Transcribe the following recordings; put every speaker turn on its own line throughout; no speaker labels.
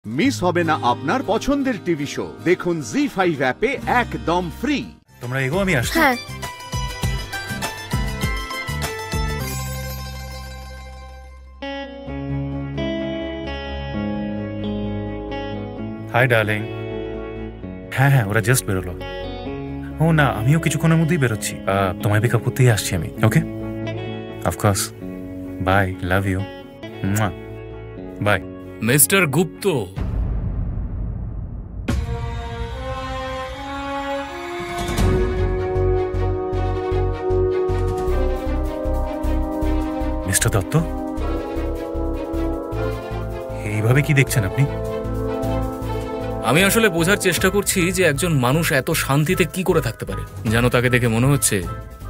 Miss হবে না আপনার পছন্দের টিভি শো। দেখুন জি5 অ্যাপে একদম ফ্রি।
তোমরা এগো, আমি আসছি।
হ্যাঁ,
হাই ডার্লিং। হ্যাঁ হ্যাঁ, ওরা জাস্ট বেরোলো। ও না, আমিও কিছুক্ষণের মধ্যেই বেরোচ্ছি। তোমায় পিক আপ করতেই আসছি আমি। Okay, of course. Bye, love you. Bye.
Mister Gupta,
mister Dutta, এইভাবে কি দেখছেন আপনি?
আমি আসলে বোঝার চেষ্টা করছি যে একজন মানুষ এত শান্তিতে কি করে থাকতে পারে। যেন তাকে দেখে মনে হচ্ছে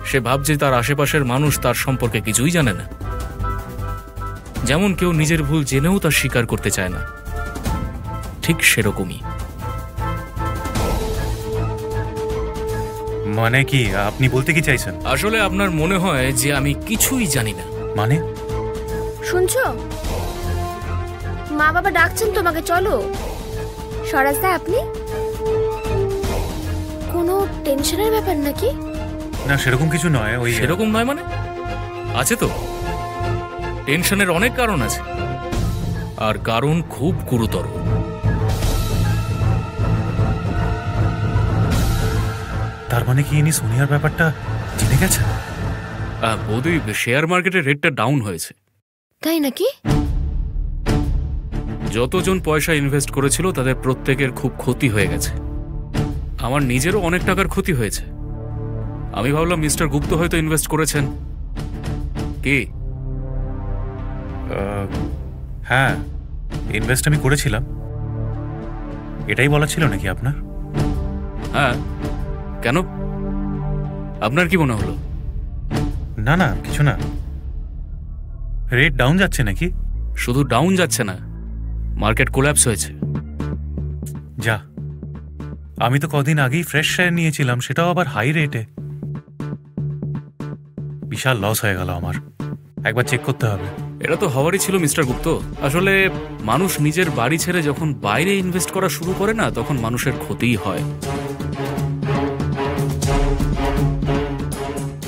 সে ভাবছে তার আশেপাশের মানুষ তার সম্পর্কে কিছুই জানে না। যেমন কেউ নিজের ভুল জেনেও তা স্বীকার করতে চায় না, ঠিক সেরকমই।
মানে কি আপনি বলতে কি চাইছেন?
আসলে আপনার মনে হয় যে আমি কিছুই জানি না।
মানে
শুনছো? মা বাবা ডাকছেন তোমাকে, চলো। স্বরাজদা, আপনি কোনো টেনশনের ব্যাপার নাকি?
না, সেরকম কিছু নয়। ওই
সেরকম নয় মানে? আছে তো। টেনশনের অনেক কারণ আছে, আর কারণ খুব গুরুতর।
তার মানে কি ইনি সোনিয়ার ব্যাপারটা জেনে গেছেন?
বৌদি, শেয়ার মার্কেটের রেটটা ডাউন হয়েছে।
তাই নাকি?
যতজন পয়সা ইনভেস্ট করেছিল তাদের প্রত্যেকের খুব ক্ষতি হয়ে গেছে। আমার নিজেরও অনেক টাকার ক্ষতি হয়েছে। আমি ভাবলাম মিস্টার গুপ্ত হয়তো ইনভেস্ট করেছেন। কি?
হ্যাঁ, ইনভেস্ট আমি করেছিলাম। এটাই বলা ছিল নাকি আপনার?
হ্যাঁ, কেন? আপনার কি মনে হলো?
না না, কিছু না। রেট ডাউন যাচ্ছে নাকি?
শুধু ডাউন যাচ্ছে না, মার্কেট কোল্যাপস হয়েছে।
যা, আমি তো কদিন আগেই ফ্রেশ শেয়ার নিয়েছিলাম, সেটাও আবার হাই রেটে। বিশাল লস হয়ে গেল আমার। একবার চেক করতে হবে।
এটা তো হওয়ারই ছিল মিস্টার গুপ্ত। আসলে মানুষ নিজের বাড়ি ছেড়ে যখন বাইরে ইনভেস্ট করা শুরু করে না, তখন মানুষের ক্ষতিই হয়।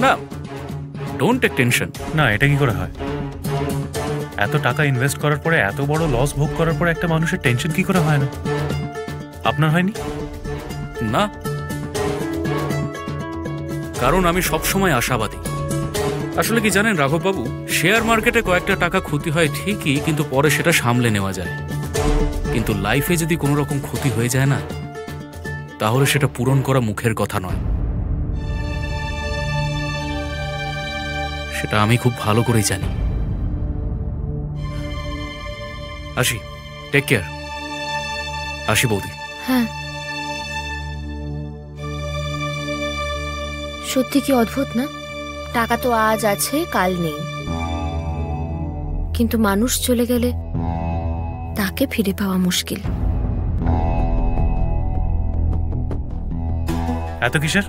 না, ডোন্ট টেক টেনশন।
না, এটা কি করে হয়? এত টাকা ইনভেস্ট করার পরে, এত বড় লস ভোগ করার পরে একটা মানুষের টেনশন কি করে হয় না? আপনার হয়নি?
না, কারণ আমি সবসময় আশাবাদী। আসলে কি জানেন রাঘব বাবু, শেয়ার মার্কেটে কয়েকটা টাকা ক্ষতি হয় ঠিকই, কিন্তু পরে সেটা সামলে নেওয়া যায়। কিন্তু লাইফে যদি কোনো রকম ক্ষতি হয়ে যায় না, তাহলে সেটা পূরণ করা মুখের কথা নয়। সেটা আমি খুব ভালো করেই জানি। আসি, টেক কেয়ার। আসি বৌদি।
হ্যাঁ, সত্যি কি অদ্ভুত না? টাকা তো আজ আছে, কাল নেই, কিন্তু মানুষ চলে গেলে তাকে ফিরে পাওয়া মুশকিল।
এত কিসের?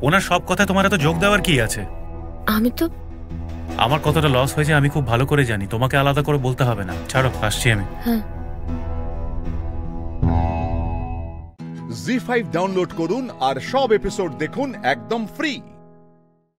ওনার সব কথা তোমার এত যোগ দেওয়ার কি আছে?
আমি তো
আমার কতটা লস হয়েছে আমি খুব ভালো করে জানি। তোমাকে আলাদা করে বলতে হবে না। ছাড়ো, আসছি আমি।
হ্যাঁ,
জি5 ডাউনলোড করুন আর সব এপিসোড দেখুন একদম ফ্রি।